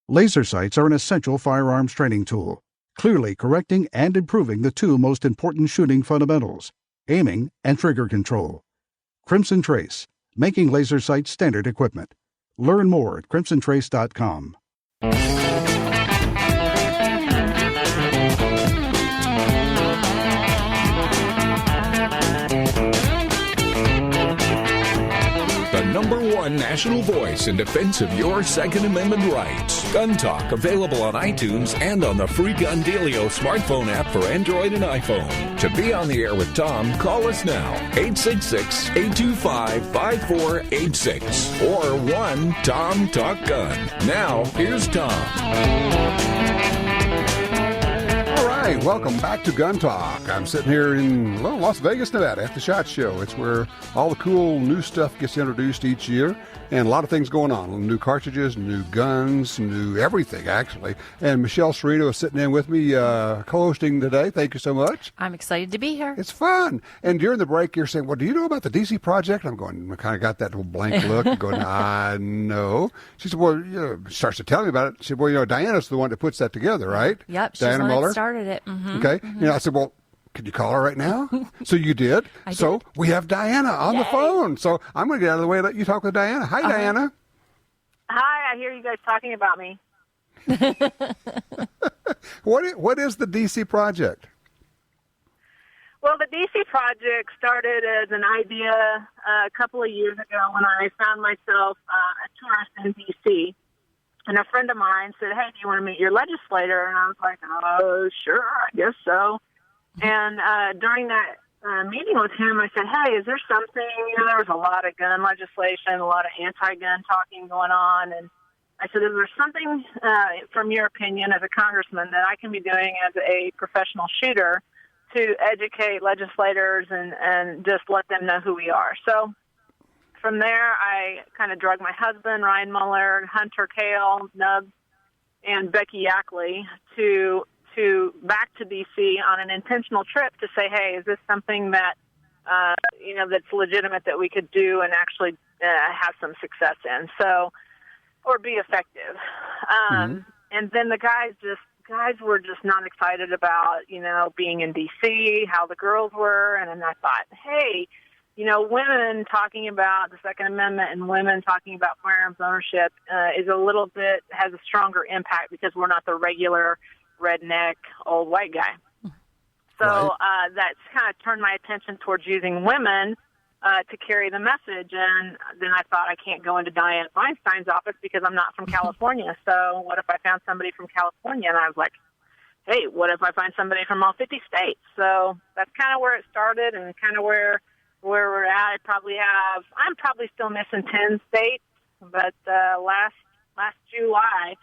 Laser sights are an essential firearms training tool, clearly correcting and improving the two most important shooting fundamentals, aiming and trigger control. Crimson Trace, making laser sights standard equipment. Learn more at crimsontrace.com. #1 national voice in defense of your Second Amendment rights. Gun Talk, available on iTunes and on the free Gun Dealio smartphone app for Android and iPhone. To be on the air with Tom, call us now, 866-825-5486 or 1-TOM-TALK-GUN. Now, here's Tom. Hey, welcome back to Gun Talk. I'm sitting here in Las Vegas, Nevada at the SHOT Show. It's where all the cool new stuff gets introduced each year, and a lot of things going on. New cartridges, new guns, new everything, actually. And Michelle Cerino is sitting in with me, co-hosting today. Thank you so much. I'm excited to be here. It's fun. And during the break, you're saying, well, do you know about the DC Project? I'm going, I kind of got that little blank look, going, I know. She said, well, starts to tell me about it. She said, well, Dianna's the one that puts that together, right? Yep, she's Dianna the one Muller. That started it. Mm-hmm, okay. Mm-hmm. I said, well, could you call her right now? So you did. I did. So we have Dianna on the phone. So I'm going to get out of the way and let you talk with Dianna. Hi, Dianna. Hi, I hear you guys talking about me. What is the DC Project? Well, the DC Project started as an idea a couple of years ago when I found myself a tourist in DC. And a friend of mine said, hey, do you want to meet your legislator? And I was like, oh, sure, I guess so. And during that meeting with him, I said, hey, is there something, there was a lot of gun legislation, a lot of anti-gun talking going on. And I said, is there something, from your opinion as a congressman, that I can be doing as a professional shooter to educate legislators and just let them know who we are? So from there, I kind of drug my husband, Ryan Muller, Hunter Kale, Nubbs, and Becky Yackley to back to D.C. on an intentional trip to say, hey, is this something that, that's legitimate that we could do and actually have some success in, or be effective. And then the guys were just not excited about, being in D.C., how the girls were, and then I thought, hey, women talking about the Second Amendment and women talking about firearms ownership has a stronger impact because we're not the regular redneck old white guy. So that's kind of turned my attention towards using women to carry the message. And then I thought, I can't go into Dianne Feinstein's office because I'm not from California. So what if I found somebody from California? And I was like, hey, what if I find somebody from all 50 states? So that's kind of where it started and kind of where we're at. I'm probably still missing 10 states, but last July,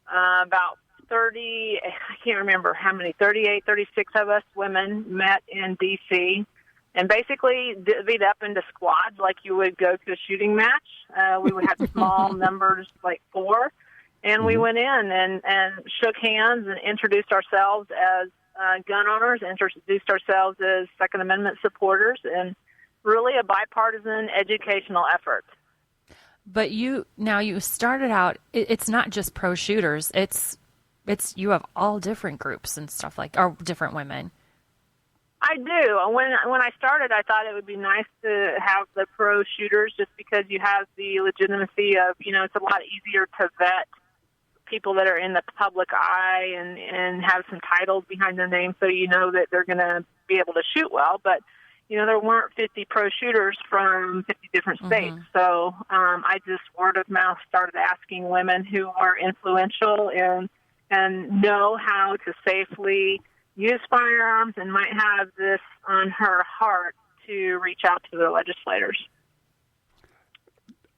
about 30, I can't remember how many, 38, 36 of us women met in D.C. and basically divvied up into squads like you would go to a shooting match. We would have small numbers, like 4, and we went in and shook hands and introduced ourselves as gun owners, introduced ourselves as Second Amendment supporters, and really a bipartisan educational effort. But you started out, it's not just pro shooters, it's you have all different groups and stuff or different women. I do. When I started, I thought it would be nice to have the pro shooters just because you have the legitimacy of, it's a lot easier to vet people that are in the public eye and have some titles behind their name so you know that they're going to be able to shoot well. But there weren't 50 pro shooters from 50 different states. So I just word of mouth started asking women who are influential and know how to safely use firearms and might have this on her heart to reach out to their legislators.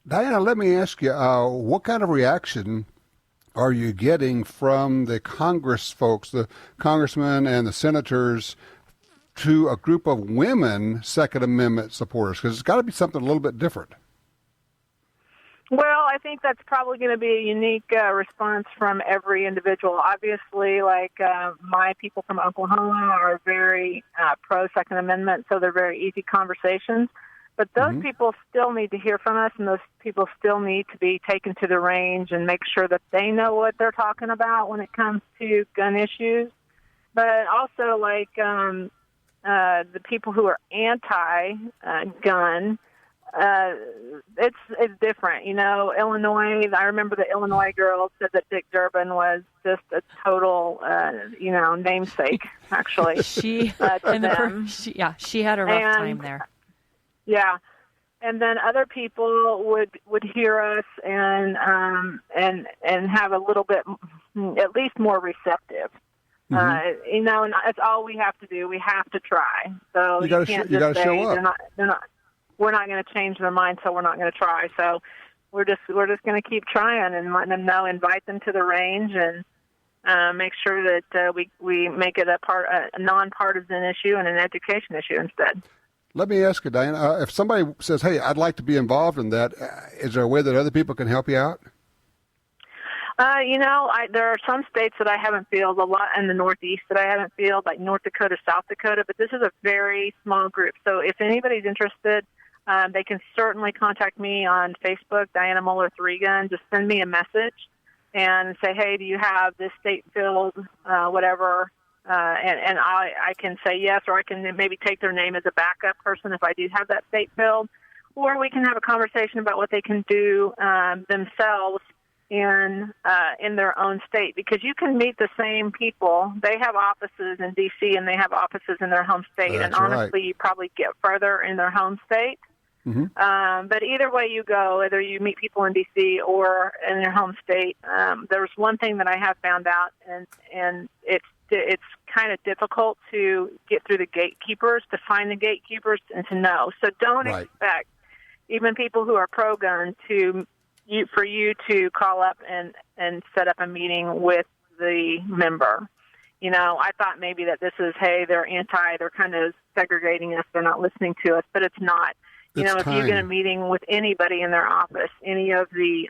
Dianna, let me ask you, what kind of reaction are you getting from the Congress folks, the congressmen and the senators, to a group of women Second Amendment supporters? Because it's got to be something a little bit different. Well, I think that's probably going to be a unique response from every individual. Obviously, my people from Oklahoma are very pro-Second Amendment, so they're very easy conversations. But those people still need to hear from us, and those people still need to be taken to the range and make sure that they know what they're talking about when it comes to gun issues. But also, like, the people who are anti-gun, it's different. You know, Illinois, I remember the Illinois girl said that Dick Durbin was just a total, namesake, actually. She had a rough time there. Yeah. And then other people would hear us and have a little bit, at least more receptive. And that's all we have to do. We have to try. So you can't just say show up. We're not going to change their mind, so we're not going to try. So we're just going to keep trying and letting them know, invite them to the range, and make sure that we make it a nonpartisan issue and an education issue instead. Let me ask you, Dianna, if somebody says, hey, I'd like to be involved in that, is there a way that other people can help you out? There are some states that I haven't fielded, a lot in the Northeast that I haven't fielded, like North Dakota, South Dakota, but this is a very small group. So if anybody's interested, they can certainly contact me on Facebook, Dianna Muller 3-Gun. Just send me a message and say, hey, do you have this state filled, whatever, and I can say yes, or I can maybe take their name as a backup person if I do have that state filled, or we can have a conversation about what they can do themselves in their own state, because you can meet the same people. They have offices in D.C. and they have offices in their home state. That's and honestly, right. You probably get further in their home state. But either way you go, whether you meet people in D.C. or in their home state, there's one thing that I have found out, and it's kind of difficult to get through the gatekeepers, to find the gatekeepers and to know. So don't expect even people who are pro-gun for you to call up and set up a meeting with the member. You know, I thought maybe that this is, hey, they're they're kind of segregating us, they're not listening to us, but it's not. If you get a meeting with anybody in their office, any of the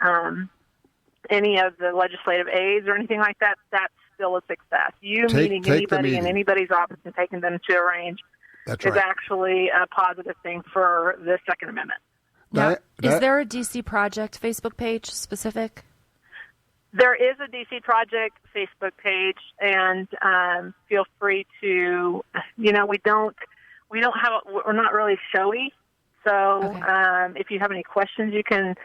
legislative aides or anything like that, that's still a success. Meeting anybody in anybody's office and taking them to a range is actually a positive thing for the Second Amendment. Now, is there a DC Project Facebook page specific? There is a DC Project Facebook page, and feel free to. We're not really showy. So if you have any questions, you can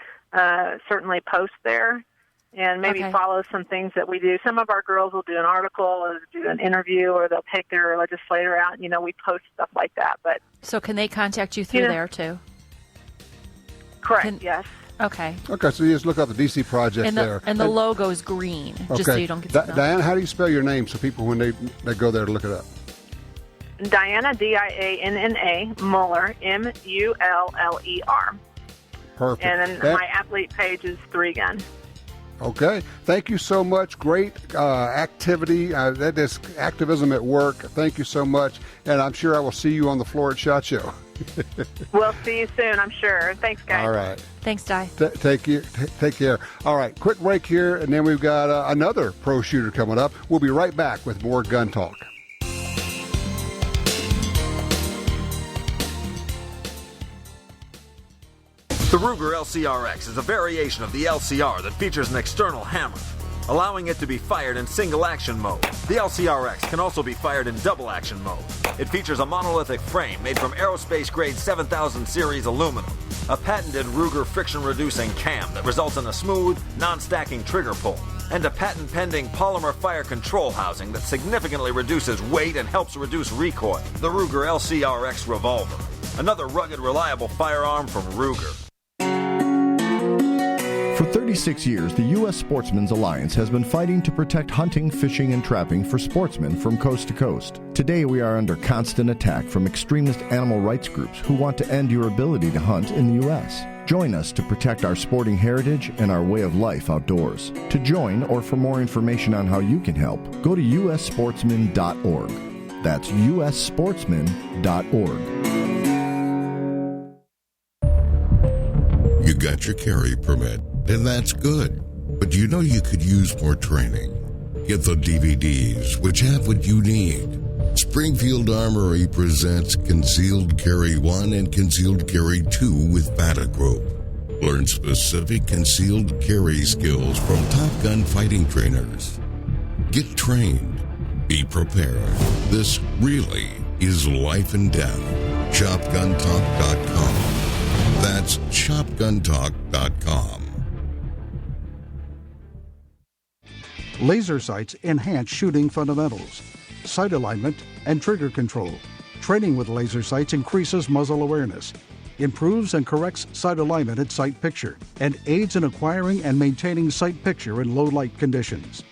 certainly post there and maybe follow some things that we do. Some of our girls will do an article or do an interview, or they'll take their legislator out. We post stuff like that. But so can they contact you through there too? Correct, yes. Okay. Okay, so you just look up the DC Project there. And the logo is green, just so you don't get Dianna, how do you spell your name so people, when they go there to look it up? Dianna, Dianna, Muller, Muller. Perfect. And then my athlete page is 3-Gun. Okay. Thank you so much. Great activity. That is activism at work. Thank you so much. And I'm sure I will see you on the floor at SHOT Show. We'll see you soon, I'm sure. Thanks, guys. All right. Thanks, Di. Take care. All right. Quick break here, and then we've got another pro shooter coming up. We'll be right back with more Gun Talk. The Ruger LCRX is a variation of the LCR that features an external hammer, allowing it to be fired in single-action mode. The LCRX can also be fired in double-action mode. It features a monolithic frame made from aerospace-grade 7000 series aluminum, a patented Ruger friction-reducing cam that results in a smooth, non-stacking trigger pull, and a patent-pending polymer fire control housing that significantly reduces weight and helps reduce recoil. The Ruger LCRX Revolver, another rugged, reliable firearm from Ruger. For 36 years, the U.S. Sportsmen's Alliance has been fighting to protect hunting, fishing, and trapping for sportsmen from coast to coast. Today, we are under constant attack from extremist animal rights groups who want to end your ability to hunt in the U.S. Join us to protect our sporting heritage and our way of life outdoors. To join or for more information on how you can help, go to ussportsman.org. That's ussportsman.org. You got your carry permit, and that's good. But you know you could use more training. Get the DVDs, which have what you need. Springfield Armory presents Concealed Carry 1 and Concealed Carry 2 with Batagroup. Learn specific concealed carry skills from Top Gun fighting trainers. Get trained. Be prepared. This really is life and death. ShopGunTalk.com. That's ShopGunTalk.com. Laser sights enhance shooting fundamentals, sight alignment, and trigger control. Training with laser sights increases muzzle awareness, improves and corrects sight alignment at sight picture, and aids in acquiring and maintaining sight picture in low light conditions.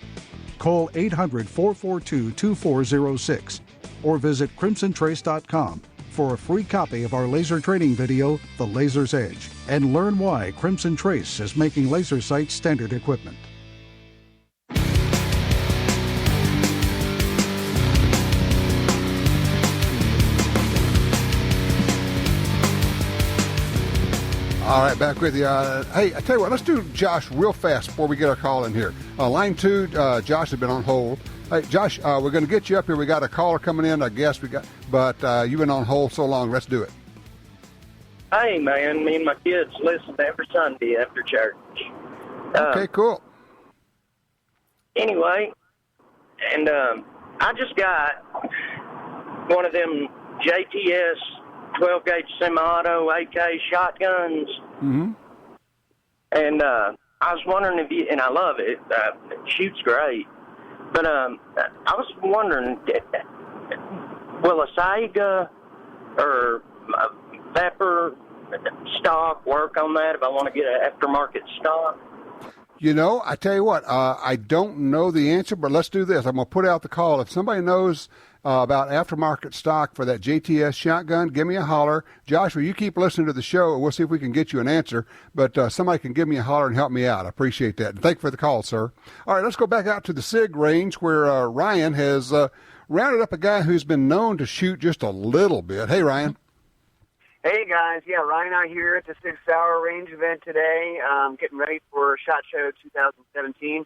Call 800-442-2406 or visit crimsontrace.com for a free copy of our laser training video, The Laser's Edge, and learn why Crimson Trace is making laser sights standard equipment. All right, back with you. Hey, I tell you what, let's do Josh real fast before we get our call in here. Line 2, Josh has been on hold. Hey, Josh, we're going to get you up here. We got a caller coming in, I guess but you've been on hold so long. Let's do it. Hey, man, me and my kids listen every Sunday after church. Okay, cool. Anyway, and I just got one of them JTS 12-gauge semi-auto AK shotguns. Mm-hmm. And I was wondering if you, and I love it, it shoots great, but I was wondering, will a Saiga or a Pepper stock work on that if I want to get an aftermarket stock? You know, I tell you what, I don't know the answer, but let's do this. I'm going to put out the call. If somebody knows about aftermarket stock for that JTS shotgun, give me a holler. Joshua, you keep listening to the show, and we'll see if we can get you an answer. But somebody can give me a holler and help me out. I appreciate that. And thank you for the call, sir. All right, let's go back out to the SIG range where Ryan has rounded up a guy who's been known to shoot just a little bit. Hey, Ryan. Hey, guys. Yeah, Ryan out here at the 6 Hour Range event today, getting ready for SHOT Show 2017.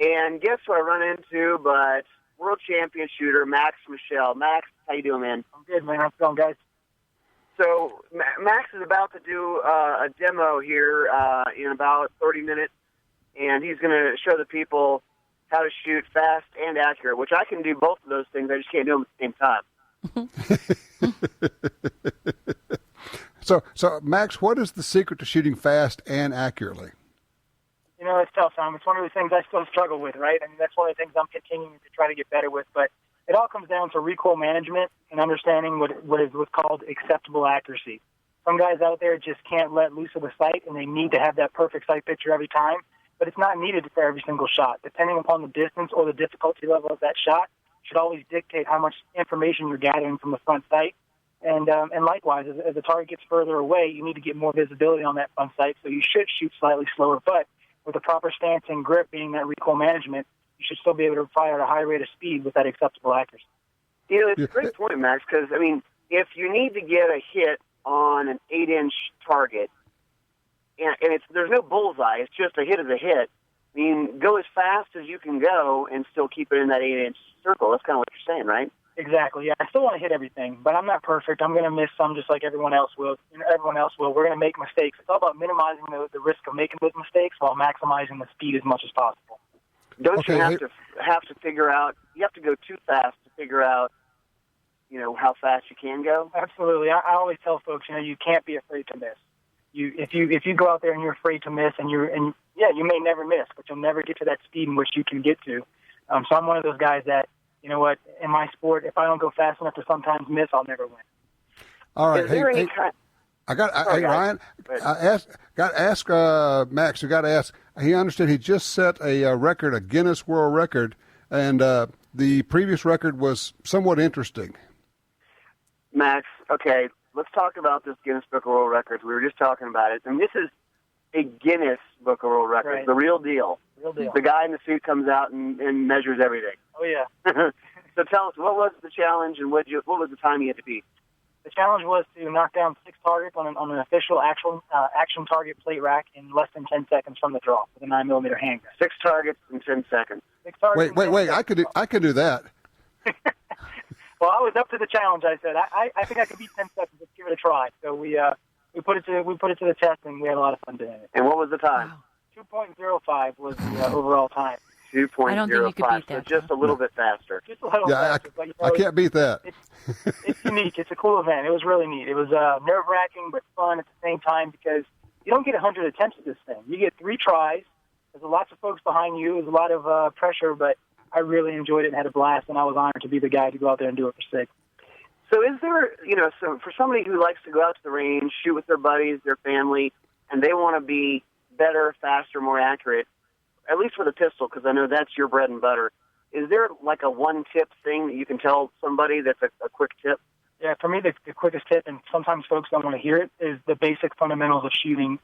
And guess who I run into but world champion shooter Max Michel. Max, how you doing, man? I'm good, man. How's it going, guys? So Max is about to do a demo here in about 30 minutes, and he's going to show the people how to shoot fast and accurate, which I can do both of those things. I just can't do them at the same time. So, Max, what is the secret to shooting fast and accurately? You know, it's tough, Tom. It's one of the things I still struggle with, right? I mean, that's one of the things I'm continuing to try to get better with. But it all comes down to recoil management and understanding what is what's called acceptable accuracy. Some guys out there just can't let loose of the sight, and they need to have that perfect sight picture every time. But it's not needed for every single shot. Depending upon the distance or the difficulty level of that shot, should always dictate how much information you're gathering from the front sight. And likewise, as the target gets further away, you need to get more visibility on that front sight, so you should shoot slightly slower. But with the proper stance and grip being that recoil management, you should still be able to fire at a high rate of speed with that acceptable accuracy. You know, it's a great point, Max, because, I mean, if you need to get a hit on an 8-inch target, and there's no bullseye, it's just a hit is a hit, I mean, go as fast as you can go and still keep it in that 8-inch circle. That's kind of what you're saying, right? Exactly, yeah. I still want to hit everything, but I'm not perfect. I'm going to miss some just like everyone else will. Everyone else will. We're going to make mistakes. It's all about minimizing the risk of making those mistakes while maximizing the speed as much as possible. Don't you have to figure out, you have to go too fast to figure out, you know, how fast you can go? Absolutely. I always tell folks, you know, you can't be afraid to miss. If you go out there and you're afraid to miss, you may never miss, but you'll never get to that speed in which you can get to. So I'm one of those guys that, you know what, in my sport, if I don't go fast enough to sometimes miss, I'll never win. All right. Ryan, got to ask Max, we got to ask, he understood he just set a record, a Guinness World Record, and the previous record was somewhat interesting. Max, okay, let's talk about this Guinness Book of World Records. We were just talking about it, and this is a Guinness Book of World Records, right. The real deal. The guy in the suit comes out and measures everything. Oh, yeah. So tell us, what was the challenge and what was the time you had to beat? The challenge was to knock down 6 targets on an official action target plate rack in less than 10 seconds from the draw with a 9mm handgun. 6 targets in 10 seconds. 6 targets. Wait! I could do that. Well, I was up to the challenge. I said, I think I could beat 10 seconds. Let's give it a try. So we put it to the test, and we had a lot of fun doing it. And what was the time? Wow. 2.05 was the overall time. 2.05. I don't think you could beat that. So just a little bit faster. Just a little faster. But, I can't beat that. It's unique. It's a cool event. It was really neat. It was nerve-wracking but fun at the same time because you don't get 100 attempts at this thing. You get 3 tries. There's lots of folks behind you. There's a lot of pressure, but I really enjoyed it and had a blast, and I was honored to be the guy to go out there and do it for 6. So is there, so for somebody who likes to go out to the range, shoot with their buddies, their family, and they want to be better, faster, more accurate, at least with a pistol, because I know that's your bread and butter, is there like a one-tip thing that you can tell somebody that's a quick tip? Yeah, for me, the quickest tip, and sometimes folks don't want to hear it, is the basic fundamentals of shooting,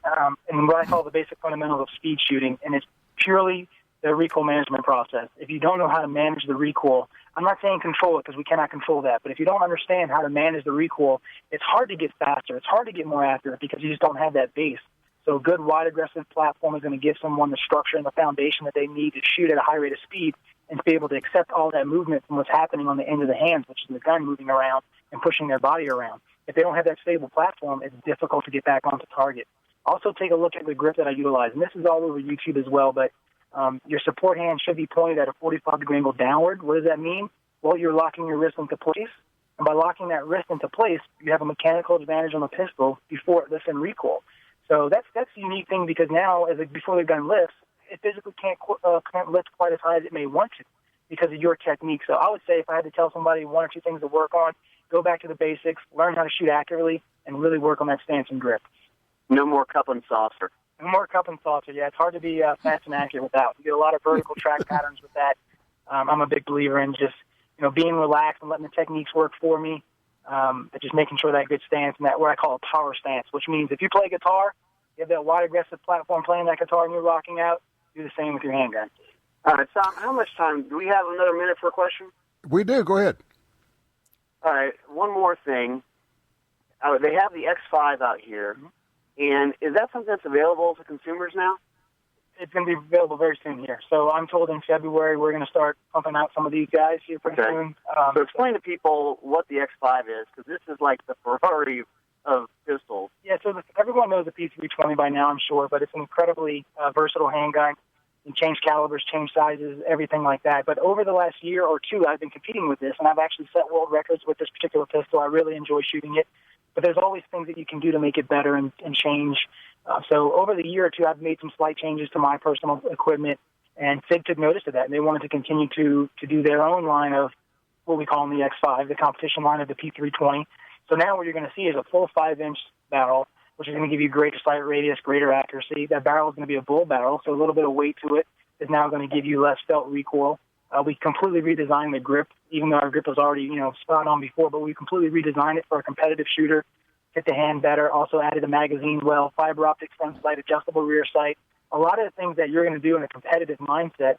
and what I call the basic fundamentals of speed shooting, and it's purely the recoil management process. If you don't know how to manage the recoil, I'm not saying control it because we cannot control that, but if you don't understand how to manage the recoil, it's hard to get faster. It's hard to get more accurate because you just don't have that base. So a good wide aggressive platform is going to give someone the structure and the foundation that they need to shoot at a high rate of speed and to be able to accept all that movement from what's happening on the end of the hands, which is the gun moving around and pushing their body around. If they don't have that stable platform, it's difficult to get back onto target. Also take a look at the grip that I utilize, and this is all over YouTube as well, but your support hand should be pointed at a 45-degree angle downward. What does that mean? Well, you're locking your wrist into place, and by locking that wrist into place, you have a mechanical advantage on the pistol before it lifts and recoil. So that's the unique thing because now, before the gun lifts, it physically can't lift quite as high as it may want to because of your technique. So I would say if I had to tell somebody 1 or 2 things to work on, go back to the basics, learn how to shoot accurately, and really work on that stance and grip. No more cup and saucer. No more cup and saucer. Yeah, it's hard to be fast and accurate with that. You get a lot of vertical track patterns with that. I'm a big believer in just being relaxed and letting the techniques work for me. Just making sure that good stance and that what I call a power stance, which means if you play guitar, you have that wide aggressive platform playing that guitar and you're rocking out, do the same with your handgun. All right, Tom, how much time? Do we have another minute for a question? We do. Go ahead. All right, one more thing. They have the X5 out here, and is that something that's available to consumers now? It's going to be available very soon here. So I'm told in February we're going to start pumping out some of these guys here pretty soon. So explain to people what the X5 is, because this is like the Ferrari of pistols. Yeah, so everyone knows the P320 by now, I'm sure, but it's an incredibly versatile handgun. You can change calibers, change sizes, everything like that. But over the last year or 2, I've been competing with this, and I've actually set world records with this particular pistol. I really enjoy shooting it. But there's always things that you can do to make it better and change. So over the year or 2, I've made some slight changes to my personal equipment, and SIG took notice of that, and they wanted to continue to do their own line of what we call in the X5, the competition line of the P320. So now what you're going to see is a full 5-inch barrel, which is going to give you greater sight radius, greater accuracy. That barrel is going to be a bull barrel, so a little bit of weight to it is now going to give you less felt recoil. We completely redesigned the grip, even though our grip was already, spot on before, but we completely redesigned it for a competitive shooter, fit the hand better, also added a magazine well, fiber optic front sight, adjustable rear sight. A lot of the things that you're going to do in a competitive mindset,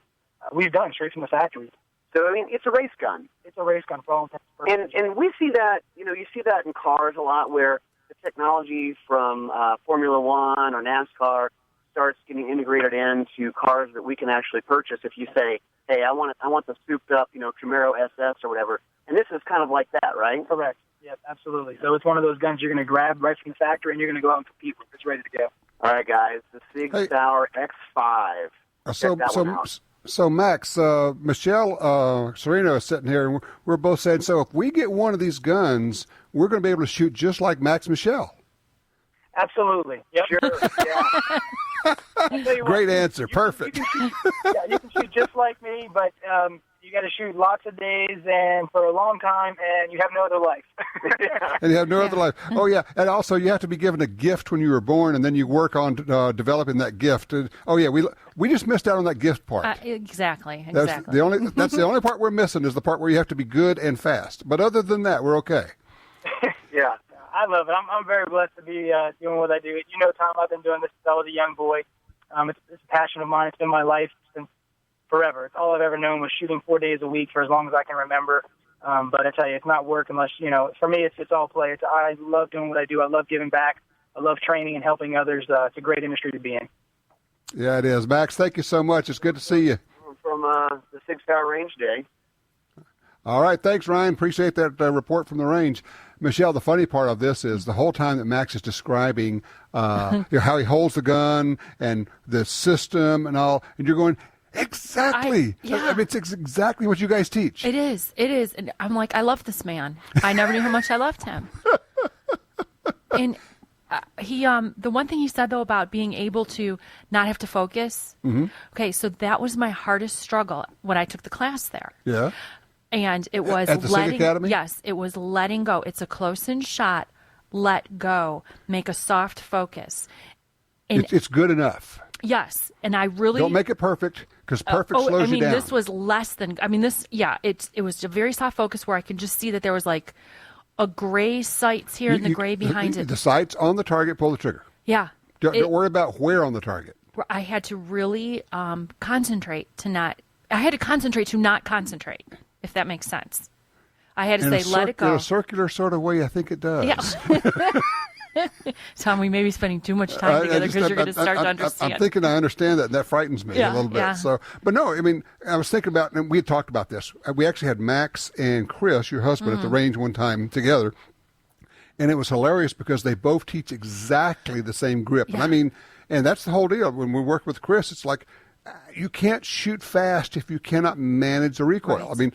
we've done straight from the factory. So, I mean, it's a race gun. It's a race gun for all intents and purposes. And we see that, you see that in cars a lot where the technology from Formula One or NASCAR starts getting integrated into cars that we can actually purchase. If you say, hey, I want the souped-up, Camaro SS or whatever. And this is kind of like that, right? Correct. Yeah, absolutely. So it's one of those guns you're going to grab right from the factory and you're going to go out and compete with. It's ready to go. All right, guys. The Sig Sauer X5. So Max, Michelle Cerino is sitting here, and we're both saying, so if we get one of these guns, we're going to be able to shoot just like Max Michelle. Absolutely. Yep. Sure. Yeah. Great answer. Perfect. You can shoot just like me, but you got to shoot lots of days and for a long time, and you have no other life. And you have no other life. Oh, yeah. And also, you have to be given a gift when you were born, and then you work on developing that gift. Oh, yeah. We just missed out on that gift part. Exactly. That's the only part we're missing is the part where you have to be good and fast. But other than that, we're okay. Yeah. I love it. I'm very blessed to be doing what I do. Tom, I've been doing this since I was a young boy. It's a passion of mine. It's been my life since forever. It's all I've ever known was shooting 4 days a week for as long as I can remember. But I tell you, it's not work unless, for me, it's all play. I love doing what I do. I love giving back. I love training and helping others. It's a great industry to be in. Yeah, it is. Max, thank you so much. It's good to see you. From the Sig Sauer Range Day. All right, thanks, Ryan. Appreciate that report from the range. Michelle, the funny part of this is the whole time that Max is describing how he holds the gun and the system and all, and you're going, exactly. I mean, it's exactly what you guys teach. It is. And I'm like, I love this man. I never knew how much I loved him. And he, the one thing he said, though, about being able to not have to focus. Mm-hmm. Okay, so that was my hardest struggle when I took the class there. Yeah. And it was at the SIG Academy? Yes, it was letting go. It's a close-in shot. Let go. Make a soft focus. And It's good enough. yes, and I really Don't make it perfect, because perfect slows you down. This was less than. I mean, this. Yeah, it was a very soft focus where I could just see that there was like a gray sights here and the gray behind it. The sights on the target, pull the trigger. Yeah. Don't worry about where on the target. I had to really concentrate to not. I had to concentrate to not concentrate, if that makes sense. I had to say, let it go. In a circular sort of way, I think it does. Yeah. Tom, we may be spending too much time together because you're going to start to understand. I'm thinking I understand that, and that frightens me a little bit. Yeah. So, but no, I mean, I was thinking about, and we had talked about this. We actually had Max and Chris, your husband, at the range one time together, and it was hilarious because they both teach exactly the same grip. Yeah. And I mean, and that's the whole deal. When we work with Chris, it's like you can't shoot fast if you cannot manage the recoil. Right. I mean,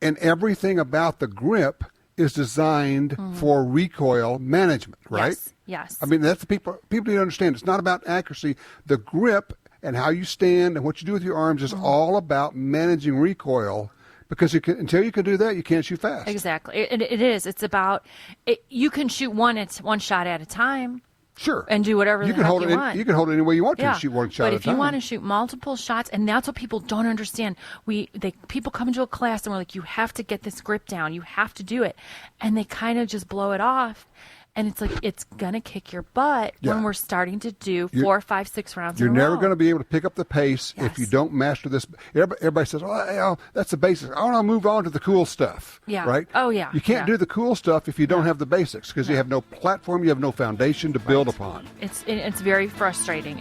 and everything about the grip is designed for recoil management, right? Yes. I mean, that's the people need to understand. It's not about accuracy. The grip and how you stand and what you do with your arms is all about managing recoil, because until you can do that, you can't shoot fast. Exactly. It is. It's about you can shoot one shot at a time. Sure. And do whatever you the heck hold you it want. You can hold it any way you want to. Yeah. Shoot one shot but at a if time. you want to shoot multiple shots, and that's what people don't understand. People come into a class and we're like, you have to get this grip down. You have to do it. And they kind of just blow it off. And it's like, it's going to kick your butt when we're starting to do 4, 5, 6 rounds in a row. You're never going to be able to pick up the pace if you don't master this. Everybody says, oh, that's the basics. I want to move on to the cool stuff. Yeah. Right? Oh, yeah. You can't do the cool stuff if you don't have the basics, because you have no platform, you have no foundation to build upon. It's very frustrating.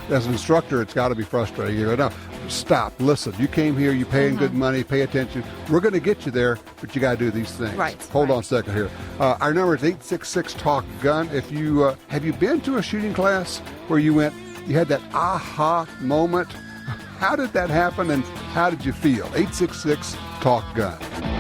As an instructor, it's got to be frustrating. You go, no, stop, listen. You came here, you're paying good money, pay attention. We're going to get you there, but you got to do these things. Right. Hold on a second here. Our number is 866-TALK-GUN. If you have you been to a shooting class where you had that aha moment? How did that happen, and how did you feel? 866-TALK-GUN.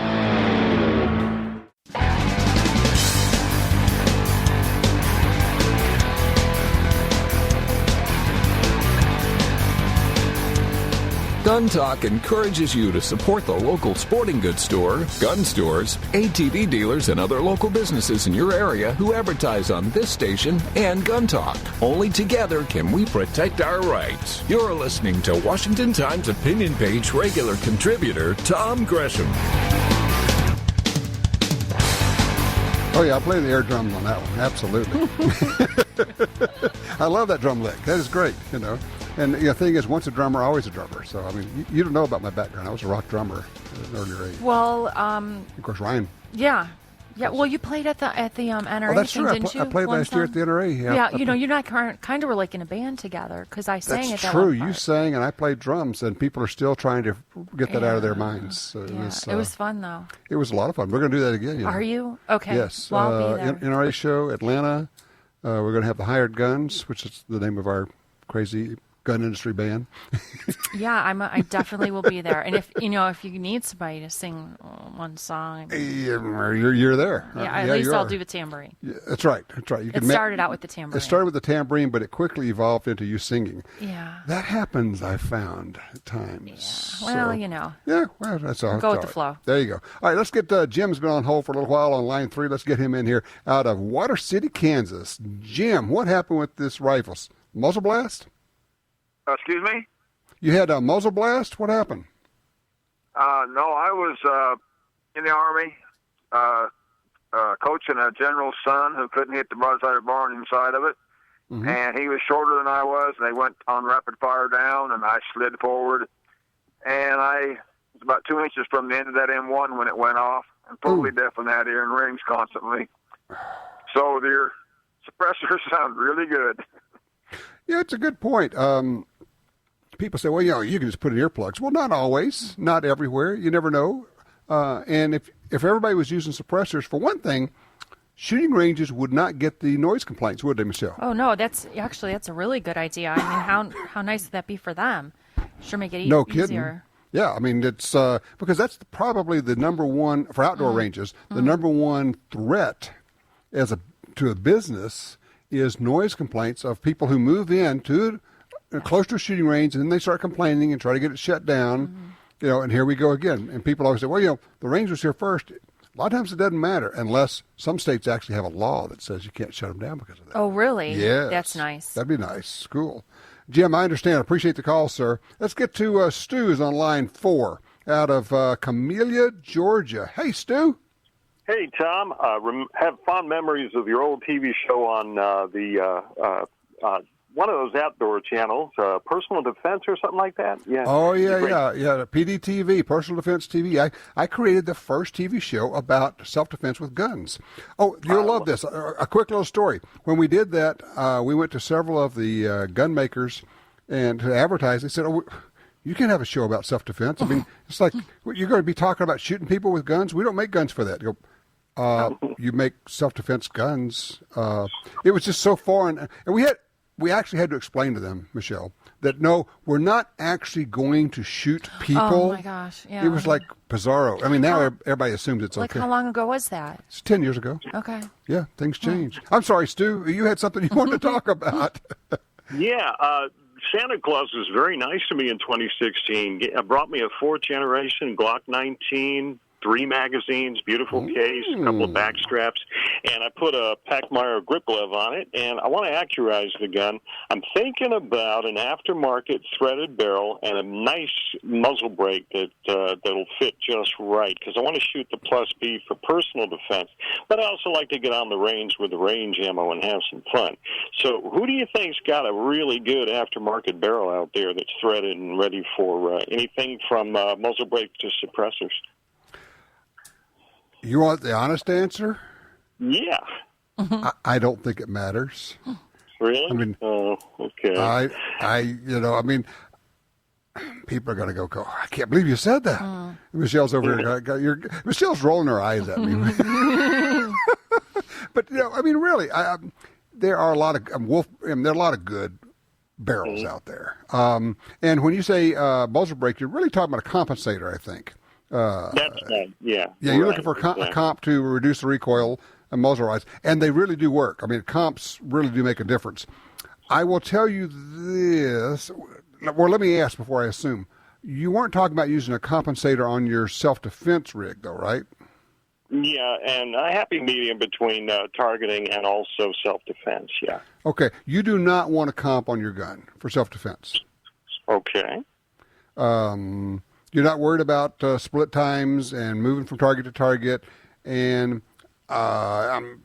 Gun Talk encourages you to support the local sporting goods store, gun stores, ATV dealers, and other local businesses in your area who advertise on this station and Gun Talk. Only together can we protect our rights. You're listening to Washington Times opinion page regular contributor Tom Gresham. Oh, yeah, I play the air drums on that one. Absolutely. I love that drum lick. That is great, And the thing is, once a drummer, always a drummer. So, I mean, you don't know about my background. I was a rock drummer at an earlier age. Well, of course, Ryan. Yeah. Yeah, well, you played at the NRA. Oh, that's true. Didn't you? I played last year at the NRA. Yeah, you're not kind of were like in a band together, because I sang that's at that true. one part. You sang and I played drums, and people are still trying to get that out of their minds. So it was fun, though. It was a lot of fun. We're going to do that again. Are you? Okay. Yes. Well, I'll be there. NRA show, Atlanta. We're going to have the Hired Guns, which is the name of our crazy gun industry band. Yeah, I definitely will be there. And if you need somebody to sing one song, you're there. Yeah, at least I'll do the tambourine. Yeah, that's right. It started out with the tambourine. It started with the tambourine, but it quickly evolved into you singing. Yeah. That happens, I found, at times. Yeah. Well, Yeah, well, that's all. Go with the flow. There you go. All right, let's get Jim's been on hold for a little while on line 3. Let's get him in here out of Water City, Kansas. Jim, what happened with this rifle? Muzzle blast? Excuse me? You had a muzzle blast? What happened? No, I was in the Army coaching a general's son who couldn't hit the broadside barn inside of it. Mm-hmm. And he was shorter than I was, and they went on rapid fire down, and I slid forward. And I was about 2 inches from the end of that M1 when it went off. I'm totally deaf in that ear and rings constantly. So their suppressors sound really good. Yeah, it's a good point. People say, well, you can just put in earplugs. Well, not always, not everywhere. You never know. And if everybody was using suppressors, for one thing, shooting ranges would not get the noise complaints, would they, Michelle? Oh no, that's a really good idea. I mean, how nice would that be for them? Sure, make it No easier. kidding. Yeah, I mean, it's because that's probably the number one for outdoor ranges. The number one threat to a business is noise complaints of people who move in to close to a shooting range, and then they start complaining and try to get it shut down. You know, and here we go again. And people always say, well, you know, the range was here first. A lot of times it doesn't matter unless some states actually have a law that says you can't shut them down because of that. Oh, really? Yes. That's nice. That'd be nice. Cool. Jim, I understand. I appreciate the call, sir. Let's get to Stu, who's on line 4 out of Camellia, Georgia. Hey, Stu. Hey, Tom. Have fond memories of your old TV show on one of those outdoor channels, Personal Defense or something like that. Yeah. Oh, yeah. PDTV, Personal Defense TV. I created the first TV show about self-defense with guns. Oh, you'll love this. A quick little story. When we did that, we went to several of the gun makers and to advertise. They said, oh, you can have a show about self-defense. I mean, it's like you're going to be talking about shooting people with guns. We don't make guns for that. You go, you make self-defense guns. It was just so foreign. And we actually had to explain to them, Michelle, that no, we're not actually going to shoot people. Oh, my gosh. Yeah. It was like bizarro. I mean, now everybody assumes it's like okay. How long ago was that? It's 10 years ago. Okay. Yeah, things change. I'm sorry, Stu. You had something you wanted to talk about. Yeah. Santa Claus was very nice to me in 2016. Brought me a 4th generation Glock 19, 3 magazines, beautiful case, a couple of back straps, and I put a Packmeyer grip glove on it, and I want to accurize the gun. I'm thinking about an aftermarket threaded barrel and a nice muzzle brake that'll fit just right, because I want to shoot the Plus B for personal defense, but I also like to get on the range with the range ammo and have some fun. So who do you think's got a really good aftermarket barrel out there that's threaded and ready for anything from muzzle brake to suppressors? You want the honest answer? Yeah. I don't think it matters. Really? I mean, okay. I mean, people are going to go, I can't believe you said that. Michelle's over here. Michelle's rolling her eyes at me. But, I mean, really, there are a lot of there are a lot of good barrels out there. And when you say muzzle brake, you're really talking about a compensator, I think. That's right. Yeah. Yeah, you're looking for a comp to reduce the recoil and muzzle rise, and they really do work. I mean, comps really do make a difference. I will tell you this. Well, let me ask before I assume. You weren't talking about using a compensator on your self-defense rig, though, right? Yeah, and a happy medium between targeting and also self-defense, yeah. Okay. You do not want a comp on your gun for self-defense. Okay. You're not worried about split times and moving from target to target. And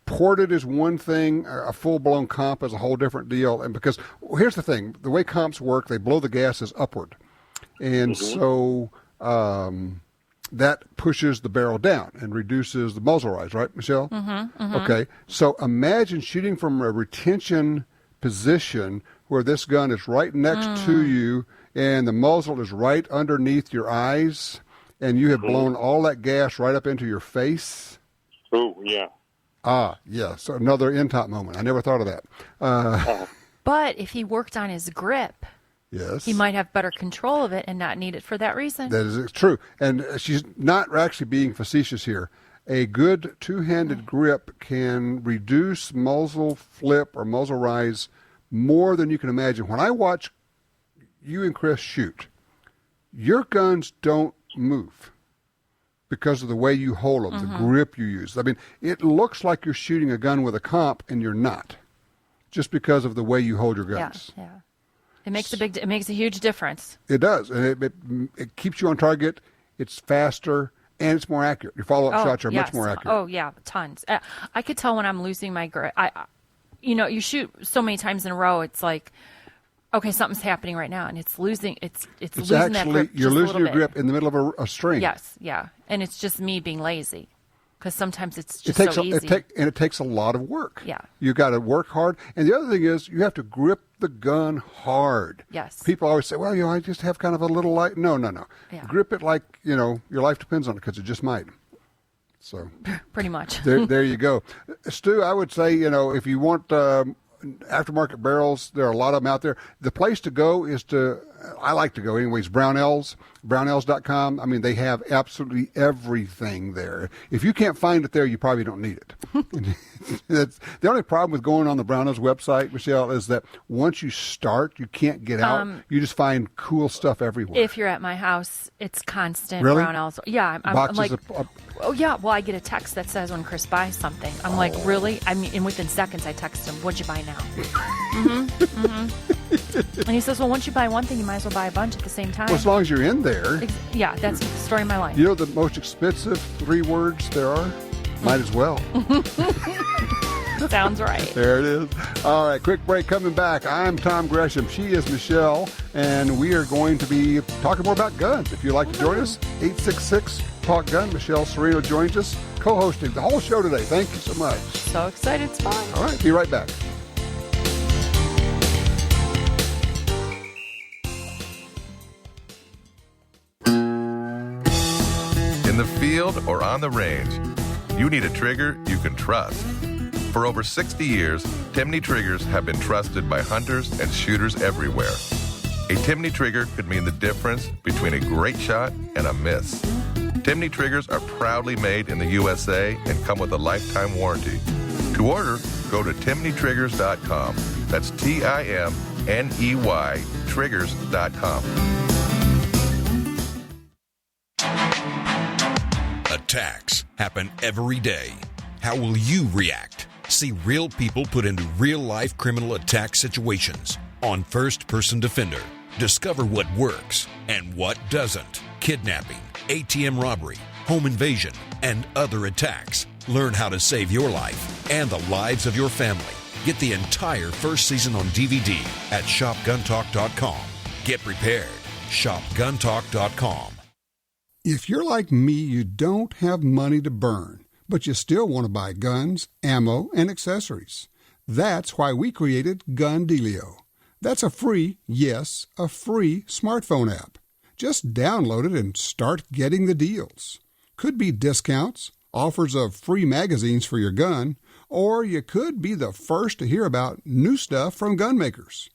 ported is one thing. A full-blown comp is a whole different deal. And because here's the thing. The way comps work, they blow the gases upward. And so that pushes the barrel down and reduces the muzzle rise, right, Michelle? Okay. So imagine shooting from a retention position where this gun is right next to you and the muzzle is right underneath your eyes, and you have blown all that gas right up into your face. Oh, yeah. Yeah. So another in-top moment. I never thought of that. But if he worked on his grip, yes, he might have better control of it and not need it for that reason. That is true. And she's not actually being facetious here. A good two-handed grip can reduce muzzle flip or muzzle rise more than you can imagine. When I watch you and Chris shoot, your guns don't move because of the way you hold them, the grip you use. I mean, it looks like you're shooting a gun with a comp, and you're not, just because of the way you hold your guns. Yeah. It makes a huge difference. It does, and it keeps you on target. It's faster, and it's more accurate. Your follow-up shots are much more accurate. Oh yeah, tons. I could tell when I'm losing my grip. You shoot so many times in a row. It's like, okay, something's happening right now, and it's losing. It's losing actually, that grip. You're just losing a your little grip in the middle of a string. Yes, yeah, and it's just me being lazy. because sometimes it's just so easy. It takes a lot of work. Yeah. You got to work hard. And the other thing is you have to grip the gun hard. Yes. People always say, well, I just have kind of a little light. No. Yeah. Grip it like, your life depends on it, because it just might. So pretty much. there you go. Stu, I would say, if you want aftermarket barrels, there are a lot of them out there. The place to go is I like to go anyways, brownells.com. I mean, they have absolutely everything there. If you can't find it there, you probably don't need it. That's the only problem with going on the Brownells website, Michelle, is that once you start, you can't get out. You just find cool stuff everywhere. If you're at my house, it's constant. Really? Brownells. Yeah. I'm like, oh, yeah. Well, I get a text that says when Chris buys something. I'm like, really? I mean, and within seconds, I text him, what'd you buy now? And he says, well, once you buy one thing, you might as well buy a bunch at the same time. Well, as long as you're in there. Yeah, that's the story of my life. You know the most expensive 3 words there are? Might as well. Sounds right. There it is. All right, quick break. Coming back, I'm Tom Gresham. She is Michelle, and we are going to be talking more about guns. If you'd like to join us, 866-TALK-GUN. Michelle Cerino joins us, co-hosting the whole show today. Thank you so much. So excited. It's fun. All right, be right back. In the field or on the range, you need a trigger you can trust. For over 60 years, Timney triggers have been trusted by hunters and shooters everywhere. A Timney trigger could mean the difference between a great shot and a miss. Timney triggers are proudly made in the USA and come with a lifetime warranty. To order, go to timneytriggers.com. That's TIMNEY triggers.com. Attacks happen every day. How will you react? See real people put into real-life criminal attack situations on First Person Defender. Discover what works and what doesn't. Kidnapping, ATM robbery, home invasion, and other attacks. Learn how to save your life and the lives of your family. Get the entire first season on DVD at shopguntalk.com. Get prepared. Shopguntalk.com. If you're like me, you don't have money to burn, but you still want to buy guns, ammo, and accessories. That's why we created Gun Dealio. That's a free smartphone app. Just download it and start getting the deals. Could be discounts, offers of free magazines for your gun, or you could be the first to hear about new stuff from gun makers.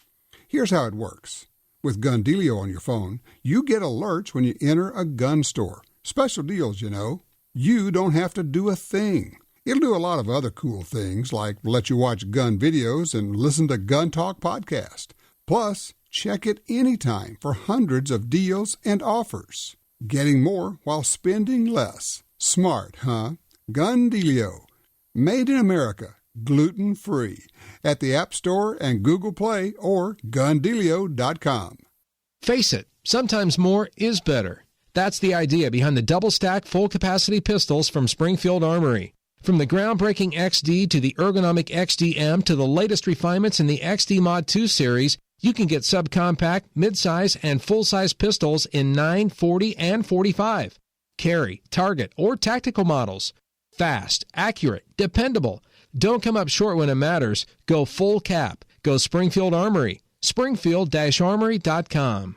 Here's how it works. With Gun Dealio on your phone, you get alerts when you enter a gun store. Special deals, you know. You don't have to do a thing. It'll do a lot of other cool things, like let you watch gun videos and listen to Gun Talk podcast. Plus, check it anytime for hundreds of deals and offers. Getting more while spending less. Smart, huh? Gun Dealio. Made in America. Gluten-free. At the App Store and Google Play or GunDealio.com. Face it, sometimes more is better. That's the idea behind the double-stack, full-capacity pistols from Springfield Armory. From the groundbreaking XD to the ergonomic XDM to the latest refinements in the XD Mod 2 series, you can get subcompact, midsize, and full-size pistols in 9, 40, and 45. Carry, target, or tactical models. Fast, accurate, dependable. Don't come up short when it matters. Go full cap. Go Springfield Armory. Springfield-Armory.com.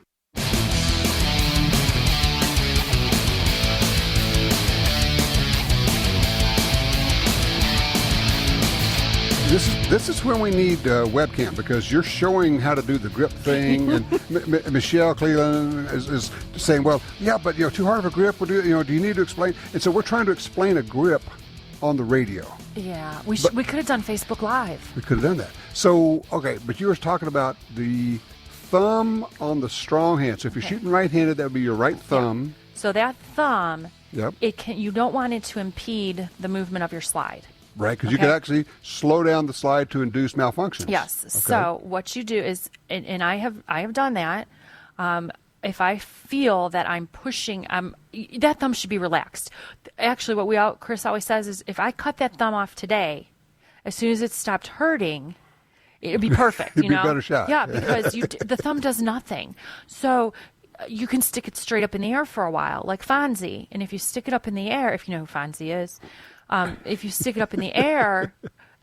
This is when we need webcam, because you're showing how to do the grip thing, and Michelle Cleland is saying, well, yeah, but too hard of a grip. Do you need to explain? And so we're trying to explain a grip on the radio. Yeah, we could have done Facebook Live. We could have done that. So, okay, but you were talking about the thumb on the strong hand. So if you're shooting right-handed, that would be your right thumb. Yeah. So that thumb, yep. You don't want it to impede the movement of your slide. Right, because you can actually slow down the slide to induce malfunctions. Yes. Okay. So what you do is, and I have done that. If I feel that I'm pushing, that thumb should be relaxed. Actually, what Chris always says is, if I cut that thumb off today, as soon as it stopped hurting, it'd be perfect. It'd be a better shot. Yeah, because the thumb does nothing. So you can stick it straight up in the air for a while, like Fonzie. And if you stick it up in the air, if you know who Fonzie is, if you stick it up in the air,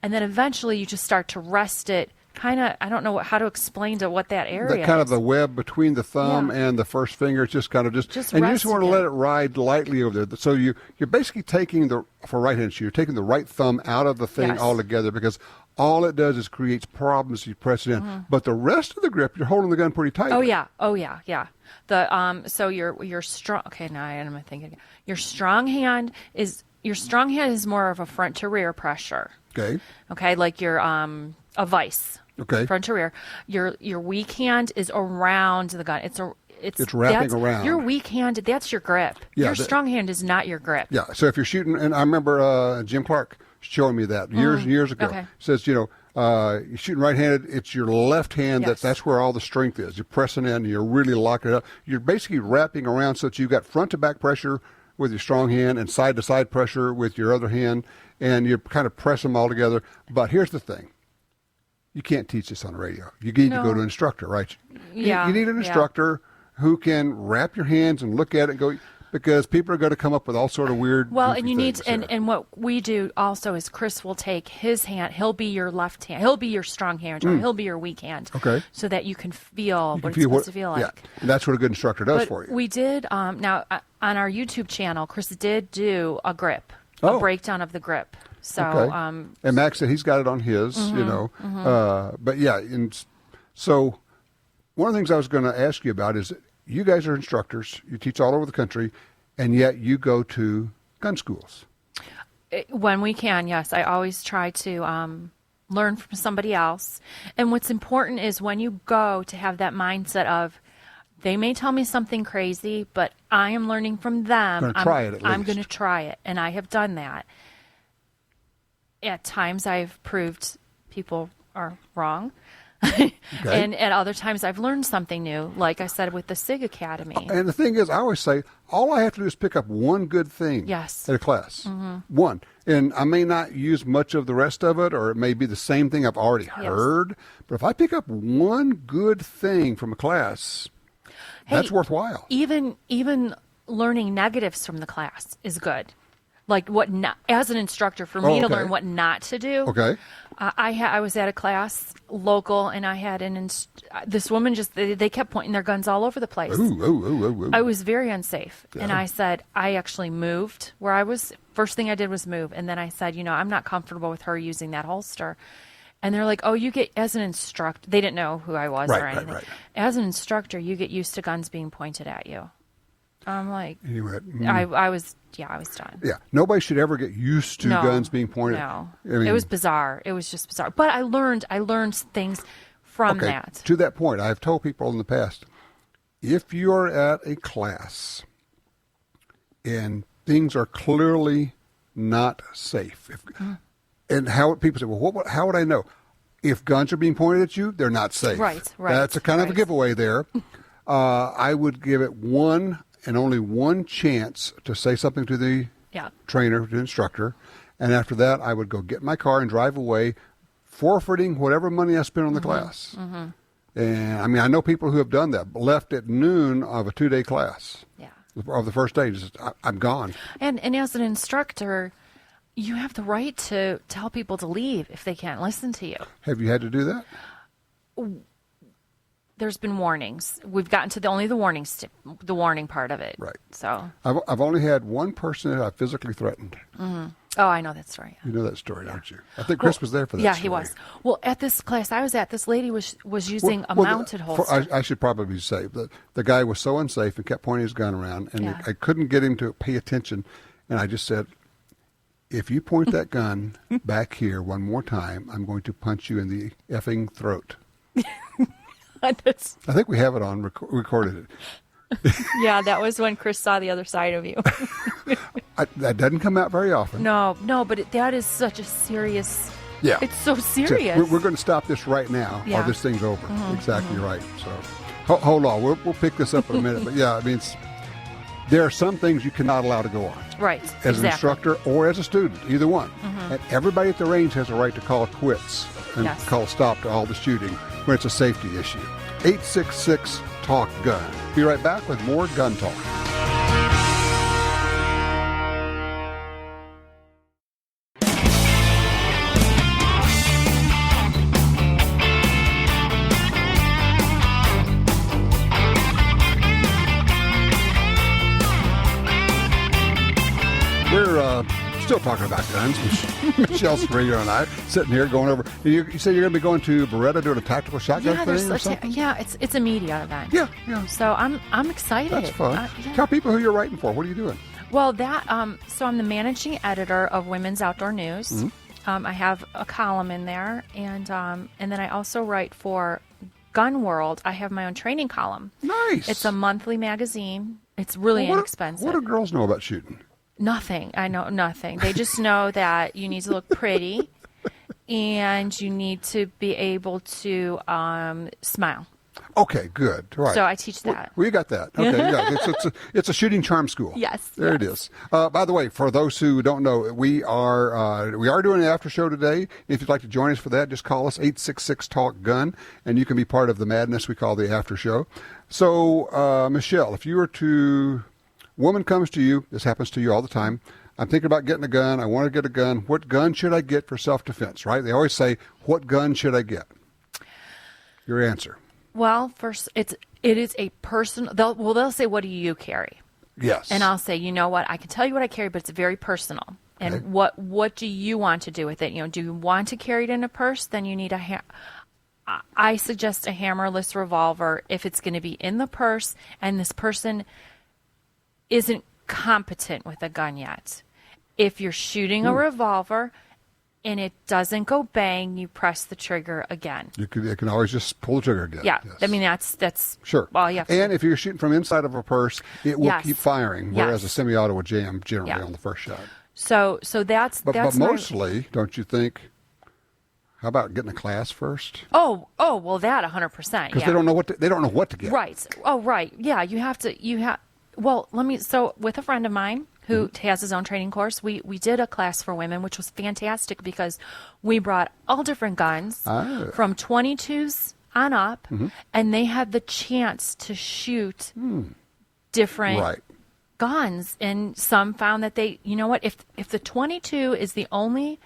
and then eventually you just start to rest it. Kind of, I don't know how to explain to what that area is. Kind of the web between the thumb and the first finger. It's just kind of and you just want to let it ride lightly over there. So you're basically taking for right-handed shooter, you're taking the right thumb out of the thing altogether, because all it does is creates problems if you press it in. Mm-hmm. But the rest of the grip, you're holding the gun pretty tight. Oh yeah. The so your strong. Okay, now I am thinking. Your strong hand is more of a front to rear pressure. Okay. Okay, like your a vice. Okay. Front to rear. Your weak hand is around the gun. It's wrapping around. Your weak hand, that's your grip. Yeah, your strong hand is not your grip. Yeah. So if you're shooting, and I remember Jim Clark showing me that years and years ago. Okay. Says, you're shooting right-handed, it's your left hand that's where all the strength is. You're pressing in, you're really locking it up. You're basically wrapping around so that you've got front-to-back pressure with your strong hand and side-to-side pressure with your other hand, and you kind of press them all together. But here's the thing. You can't teach this on the radio. You need to go to an instructor, right? Yeah. You need an instructor who can wrap your hands and look at it and go, because people are going to come up with all sort of weird. Well, and you need to, and what we do also is Chris will take his hand. He'll be your left hand. He'll be your strong hand, or he'll be your weak hand. Okay. So that you can feel what it's supposed to feel like. Yeah, and that's what a good instructor does for you. We did now on our YouTube channel. Chris did do a grip, a breakdown of the grip. So, and Max said he's got it on his, but yeah, and so one of the things I was going to ask you about is you guys are instructors, you teach all over the country, and yet you go to gun schools. When we can, yes. I always try to learn from somebody else. And what's important is when you go to have that mindset of, they may tell me something crazy, but I am learning from them. I'm going to try it, and I have done that. At times I've proved people are wrong. And at other times I've learned something new, like I said with the SIG Academy. And the thing is, I always say, all I have to do is pick up one good thing at a class. Mm-hmm. One. And I may not use much of the rest of it, or it may be the same thing I've already heard. But if I pick up one good thing from a class, that's worthwhile. Even learning negatives from the class is good. Like what not, as an instructor, for me to learn what not to do. Okay. I was at a class local, and I had this woman they kept pointing their guns all over the place. Ooh. I was very unsafe, and I said I actually moved where I was. First thing I did was move, and then I said, I'm not comfortable with her using that holster. And they're like, oh, you get, as an instructor, they didn't know who I was or anything. Right. As an instructor, you get used to guns being pointed at you. I'm like, anyway, I was done. Yeah, nobody should ever get used to guns being pointed. No, it was bizarre. It was just bizarre. But I learned things from that. To that point, I've told people in the past, if you're at a class and things are clearly not safe, and how people say, well, how would I know? If guns are being pointed at you, they're not safe. Right. That's a kind of a giveaway there. I would give it one and only one chance to say something to the trainer, the instructor, and after that, I would go get in my car and drive away, forfeiting whatever money I spent on the class. Mm-hmm. And I know people who have done that, left at noon of a 2-day class. Yeah. Of the first day, just I'm gone. And as an instructor, you have the right to tell people to leave if they can't listen to you. Have you had to do that? There's been warnings. We've gotten to the warning part of it. Right. So I've only had one person that I physically threatened. Mm-hmm. Oh, I know that story. You know that story, don't you? I think Chris was there for that. Yeah, he was. Well, at this class I was at, this lady was using a mounted holster. I should probably say that the guy was so unsafe and kept pointing his gun around, and I couldn't get him to pay attention. And I just said, if you point that gun back here one more time, I'm going to punch you in the effing throat. I think we have it on recorded it. Yeah, that was when Chris saw the other side of you. That doesn't come out very often. No, but that is such a serious. Yeah, it's so serious. So we're going to stop this right now while this thing's over. Mm-hmm, exactly right. So hold on, we'll pick this up in a minute. But yeah, there are some things you cannot allow to go on. Right. As an instructor or as a student, either one. Mm-hmm. And everybody at the range has a right to call quits and call stop to all the shooting when it's a safety issue. 866-TALK-GUN. Be right back with more Gun Talk. We're still talking about guns. Michelle Cerino and I sitting here going over. You said you're going to be going to Beretta doing a tactical shotgun thing or something? It's a media event. Yeah. So I'm excited. That's fun. Tell people who you're writing for. What are you doing? Well, so I'm the managing editor of Women's Outdoor News. Mm-hmm. I have a column in there, and then I also write for Gun World. I have my own training column. Nice. It's a monthly magazine. It's really inexpensive. What do girls know about shooting? Nothing. I know nothing. They just know that you need to look pretty and you need to be able to smile. Okay, good. Right. So I teach that. We got that. Okay, yeah. It's a shooting charm school. Yes. There it is. By the way, for those who don't know, we are doing an after show today. If you'd like to join us for that, just call us 866-TALK-GUN, and you can be part of the madness we call the after show. So, Michelle, if you were to... Woman comes to you, this happens to you all the time, I'm thinking about getting a gun, I want to get a gun, what gun should I get for self-defense, right? They always say, what gun should I get? Your answer. Well, first, it is a personal, they'll say, what do you carry? Yes. And I'll say, you know what, I can tell you what I carry, but it's very personal. And okay. What do you want to do with it? Do you want to carry it in a purse? Then you need I suggest a hammerless revolver if it's going to be in the purse and this person isn't competent with a gun yet. If you're shooting a revolver and it doesn't go bang, you press the trigger again. You can always just pull the trigger again. Yeah, yes. I mean that's sure. Well, you have to. And if you're shooting from inside of a purse, it will keep firing, whereas a semi-auto would jam generally on the first shot. So that's but mostly, don't you think? How about getting a class first? Oh, well, that 100%. Because they don't know what to get. Right. Oh, right. Yeah, you have. Well, so with a friend of mine who has his own training course, we did a class for women, which was fantastic because we brought all different guns from 22s on up, and they had the chance to shoot different guns. And some found that if the 22 is the only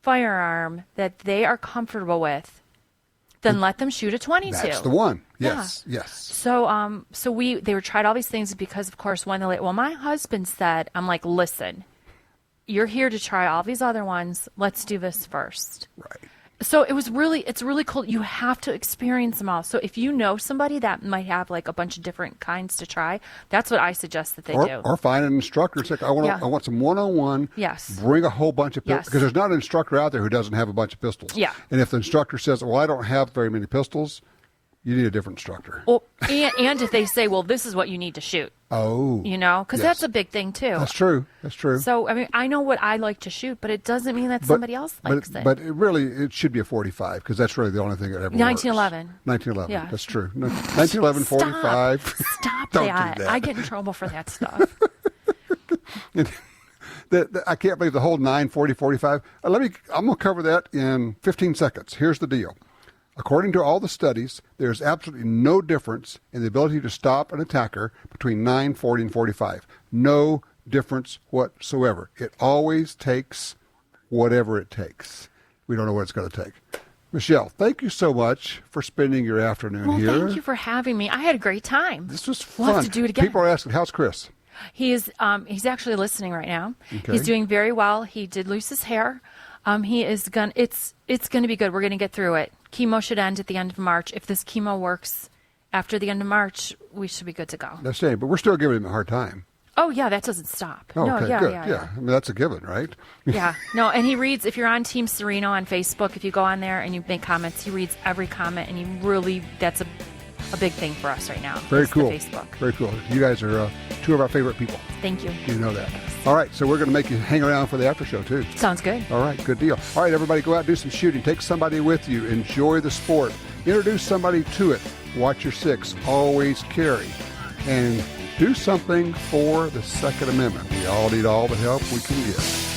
firearm that they are comfortable with, then let them shoot a 22. That's the one. Yes, yes. So, they were tried all these things because, of course, when they're like, well, my husband said, I'm like, listen, you're here to try all these other ones. Let's do this first. Right. So it's really cool. You have to experience them all. So if you know somebody that might have like a bunch of different kinds to try, that's what I suggest that they do. Or find an instructor. It's like, I want some one-on-one. Yes. Bring a whole bunch of pistols. Because there's not an instructor out there who doesn't have a bunch of pistols. Yeah. And if the instructor says, well, I don't have very many pistols, you need a different instructor. Well, and if they say, well, this is what you need to shoot. Oh. Because that's a big thing, too. That's true. So, I mean, I know what I like to shoot, but it doesn't mean that somebody else likes it. But it should be a 45, because that's really the only thing that ever 1911. works. 1911. Yeah. That's true. 1911, 45. Stop Don't that. do that. I get in trouble for that stuff. I can't believe the whole 9, 40, 45. I'm going to cover that in 15 seconds. Here's the deal. According to all the studies, there's absolutely no difference in the ability to stop an attacker between 9, 40, and 45. No difference whatsoever. It always takes whatever it takes. We don't know what it's going to take. Michelle, thank you so much for spending your afternoon here. Thank you for having me. I had a great time. This was fun. We'll have to do it again. People are asking, how's Chris? He's actually listening right now. Okay. He's doing very well. He did lose his hair. He is going. It's going to be good. We're going to get through it. Chemo should end at the end of March. If this chemo works after the end of March, we should be good to go. That's it. But we're still giving him a hard time. Oh yeah, that doesn't stop. Oh, okay, no, good. Yeah. I mean, that's a given, right? Yeah. No, and he reads. If you're on Team Cerino on Facebook, if you go on there and you make comments, he reads every comment, and he really that's a big thing for us right now. Very cool. Facebook. Very cool. You guys are two of our favorite people. Thank you. You know that. All right, so we're going to make you hang around for the after show, too. Sounds good. All right, good deal. All right, everybody, go out and do some shooting. Take somebody with you. Enjoy the sport. Introduce somebody to it. Watch your six. Always carry. And do something for the Second Amendment. We all need all the help we can get.